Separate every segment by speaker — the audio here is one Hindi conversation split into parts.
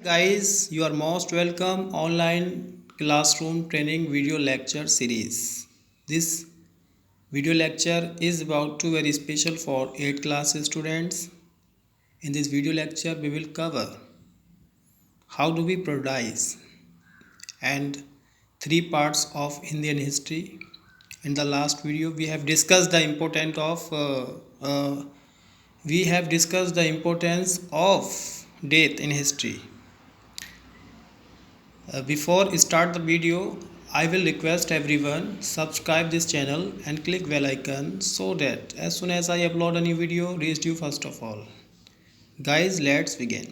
Speaker 1: Guys, you are most welcome online classroom training video lecture series. This video lecture is about to very special for 8th class students. In this video lecture we will cover how do we prioritize and three parts of Indian history. In the last video we have discussed the importance of date in history. Before start the video, I will request everyone subscribe this channel and click bell icon so that as soon as I upload a new video reach you first of all. Guys, let's begin.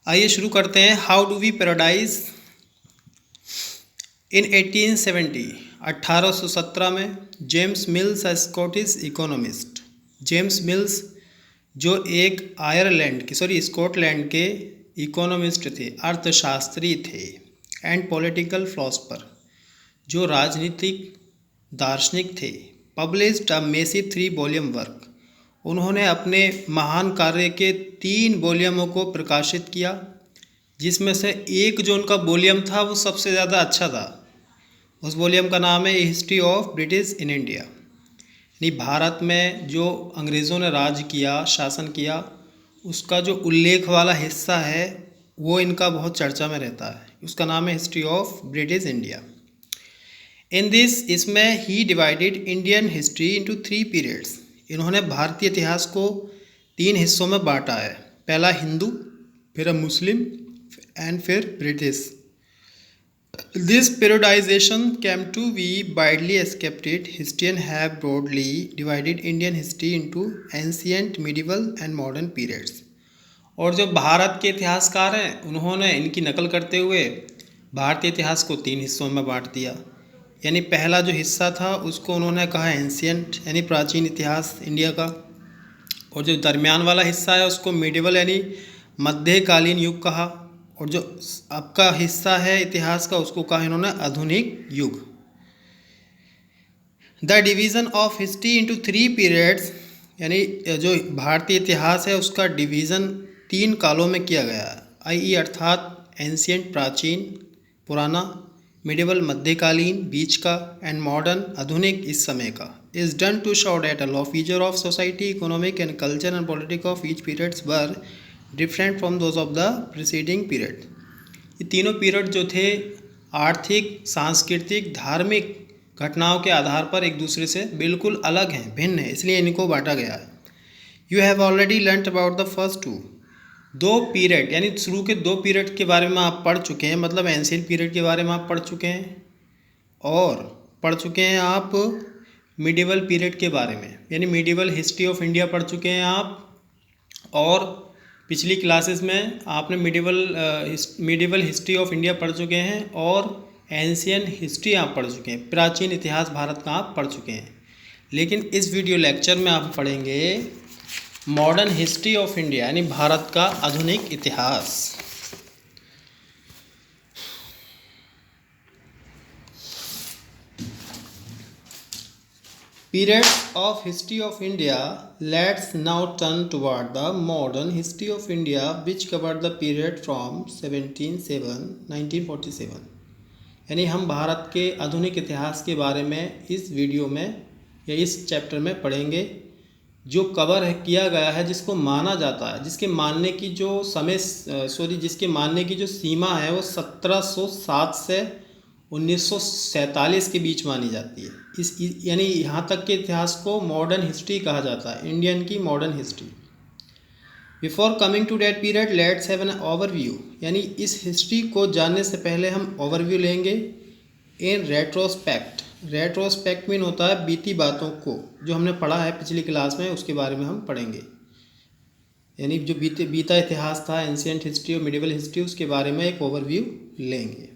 Speaker 1: आइए शुरू करते हैं. हाउ डू वी पैराडाइज इन 1817 में James mills Scottish economist. James mills जो एक स्कॉटलैंड के इकोनॉमिस्ट थे, अर्थशास्त्री थे, एंड पॉलिटिकल फिलोसफर जो राजनीतिक दार्शनिक थे, published a massive 3 volume work. उन्होंने अपने महान कार्य के 3 वॉल्यूमों को प्रकाशित किया, जिसमें से एक जो उनका वॉल्यूम था वो सबसे ज़्यादा अच्छा था. उस वॉल्यूम का नाम है history of British in India. यानी भारत में जो अंग्रेज़ों ने राज किया, शासन किया, उसका जो उल्लेख वाला हिस्सा है वो इनका बहुत चर्चा में रहता है. उसका नाम है हिस्ट्री ऑफ ब्रिटिश इंडिया. इसमें ही divided Indian history into 3 periods. इन्होंने भारतीय इतिहास को 3 हिस्सों में बांटा है. पहला हिंदू, फिर मुस्लिम एंड फिर British. This periodization came to be widely accepted. Historians have broadly divided Indian history into ancient, medieval and modern periods. और जो भारत के इतिहासकार हैं उन्होंने इनकी नकल करते हुए भारतीय इतिहास को 3 हिस्सों में बांट दिया. यानी पहला जो हिस्सा था उसको उन्होंने कहा एंशियंट यानी प्राचीन इतिहास इंडिया का, और जो दरमियान वाला हिस्सा है उसको मिडिवल यानी मध्यकालीन युग कहा, और जो आपका हिस्सा है इतिहास का उसको कहा इन्होंने आधुनिक युग. The division of history into 3 periods यानी जो भारतीय इतिहास है उसका डिवीज़न 3 कालों में किया गया है. आई अर्थात एंशियंट प्राचीन पुराना, मिडिवल मध्यकालीन बीच का, एंड मॉडर्न आधुनिक इस समय का. Is done to show that all feature of society, economic and culture and politics of each periods were different from those of the preceding period. ये तीनों पीरियड जो थे आर्थिक, सांस्कृतिक, धार्मिक घटनाओं के आधार पर एक दूसरे से बिल्कुल अलग हैं, भिन्न हैं, इसलिए इनको बांटा गया है. You have already learned about the first 2 period यानी शुरू के 2 पीरियड के बारे में आप पढ़ चुके हैं. मतलब एंशिएंट पीरियड के बारे में आप पढ़ चुके हैं और पढ़ चुके हैं आप मिडिवल पीरियड के बारे में, यानी मिडिवल हिस्ट्री ऑफ इंडिया पढ़ चुके हैं आप. और पिछली क्लासेस में आपने मिडिवल हिस्ट्री ऑफ इंडिया पढ़ चुके हैं और एंशियंट हिस्ट्री आप पढ़ चुके हैं, प्राचीन इतिहास भारत का आप पढ़ चुके हैं. लेकिन इस वीडियो लेक्चर में आप पढ़ेंगे मॉडर्न हिस्ट्री ऑफ इंडिया यानी भारत का आधुनिक इतिहास. Periods of history of India. Let's now turn toward the modern history of India, which covered the period from 1947. यानी हम भारत के आधुनिक इतिहास के बारे में इस वीडियो में या इस चैप्टर में पढ़ेंगे, जो कवर किया गया है, जिसको माना जाता है, जिसके मानने की जो सीमा है वो 1707 से 1947 के बीच मानी जाती है. यानी यहाँ तक के इतिहास को मॉडर्न हिस्ट्री कहा जाता है, इंडियन की modern history. Before coming to that period let's have an overview. यानी इस हिस्ट्री को जानने से पहले हम ओवरव्यू लेंगे. इन रेट्रोस्पेक्ट मीन होता है बीती बातों को, जो हमने पढ़ा है पिछली क्लास में उसके बारे में हम पढ़ेंगे. यानी जो बीता इतिहास था एंशिएंट हिस्ट्री और मिडिवल हिस्ट्री, उसके बारे में एक ओवरव्यू लेंगे.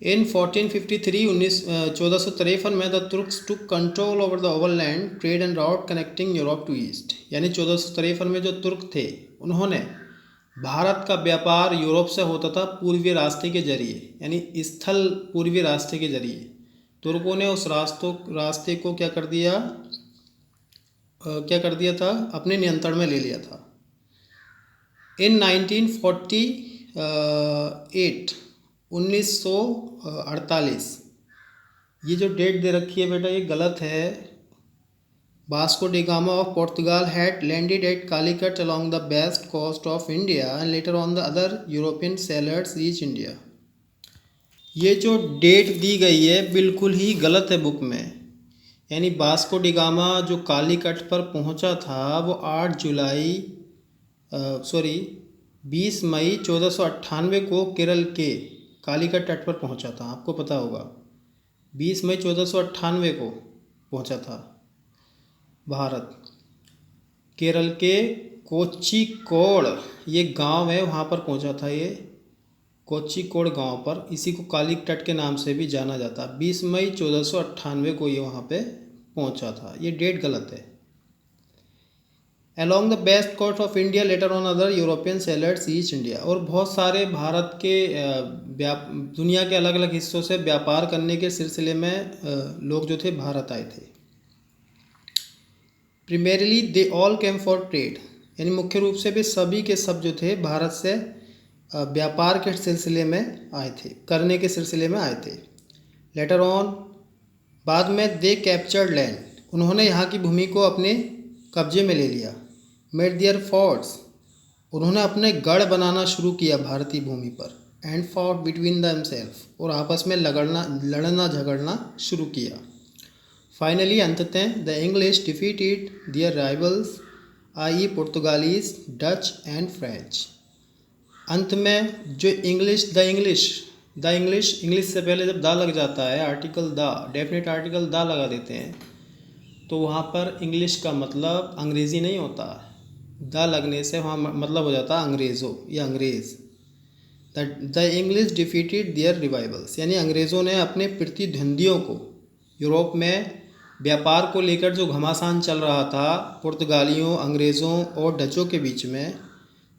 Speaker 1: इन 1453 में the Turks took control over the overland trade and route connecting Europe to east. यानी 1453 में जो तुर्क थे उन्होंने भारत का व्यापार यूरोप से होता था पूर्वीय रास्ते के जरिए, यानी स्थल पूर्वीय रास्ते के जरिए. तुर्कों ने उस रास्ते को क्या कर दिया था, अपने नियंत्रण में ले लिया था. इन 1948 1948, ये जो डेट दे रखी है बेटा ये गलत है। Vasco da Gama of Portugal had landed at Calicut along the west coast of India and later on the other European sailors reach India. ये जो डेट दी गई है बिल्कुल ही गलत है बुक में। यानी वास्को डी गामा जो कालीकट पर पहुंचा था वो 20 मई 1498 को केरल के कालीकट तट पर पहुंचा था। आपको पता होगा 20 मई 1498 को पहुंचा था भारत। केरल के कोच्चिकोड ये गांव है, वहाँ पर पहुंचा था ये कोच्चिकोड गांव पर। इसी को कालीकट के नाम से भी जाना जाता है। 20 मई 1498 को ये वहाँ पे पहुंचा था। ये डेट गलत है। Along the west coast of India later on other European settlers reached India। और बहुत सारे भारत के दुनिया के अलग अलग हिस्सों से व्यापार करने के सिलसिले में लोग जो थे भारत आए थे। Primarily they all came for trade, यानी मुख्य रूप से भी सभी के सब जो थे भारत से व्यापार के सिलसिले में आए थे, करने के सिलसिले में आए थे। लेटर ऑन बाद में दे कैप्चर्ड लैंड, उन्होंने यहाँ की भूमि को अपने कब्जे में ले लिया। मेड दियर फोर्ट्स, उन्होंने अपने गढ़ बनाना शुरू किया भारतीय भूमि पर। एंड फॉट बिटवीन देमसेल्फ, और आपस में लड़ना झगड़ना शुरू किया। फाइनली अंततः the English defeated their rivals आई पुर्तगालीज, डच एंड फ्रेंच। अंत में जो इंग्लिश से पहले जब दा लग जाता है, आर्टिकल दा, डेफिनेट आर्टिकल दा लगा देते हैं, तो वहाँ पर इंग्लिश का मतलब अंग्रेज़ी नहीं होता। दा लगने से वहाँ मतलब हो जाता है अंग्रेज़ों या अंग्रेज़। The English defeated their revivals, यानी अंग्रेज़ों ने अपने प्रतिद्वंदियों को, यूरोप में व्यापार को लेकर जो घमासान चल रहा था पुर्तगालियों, अंग्रेज़ों और डचों के बीच में,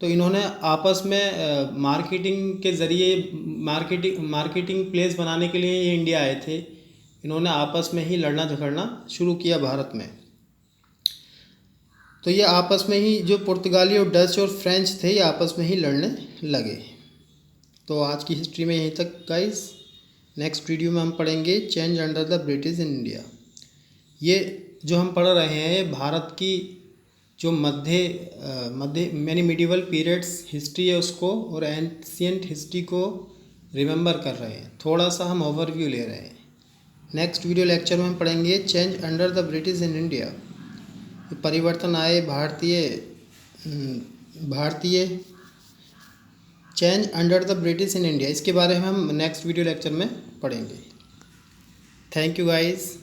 Speaker 1: तो इन्होंने आपस में मार्केटिंग के ज़रिए मार्केटिंग प्लेस बनाने के लिए ये इंडिया आए थे। इन्होंने आपस में ही लड़ना झगड़ना शुरू किया भारत में। तो ये आपस में ही जो पुर्तगाली और डच और फ्रेंच थे ये आपस में ही लड़ने लगे। तो आज की हिस्ट्री में यहीं तक गाइस। नेक्स्ट वीडियो में हम पढ़ेंगे change under the British in India. ये जो हम पढ़ रहे हैं भारत की जो मध्य मैनी मिडिवल पीरियड्स हिस्ट्री है उसको और एंशिएंट हिस्ट्री को रिमेंबर कर रहे हैं। थोड़ा सा हम ओवरव्यू ले रहे हैं। नेक्स्ट वीडियो लेक्चर में हम पढ़ेंगे change under the British in India, परिवर्तन आए भारतीय change under the British in India, इसके बारे में हम नेक्स्ट वीडियो लेक्चर में पढ़ेंगे। Thank you guys.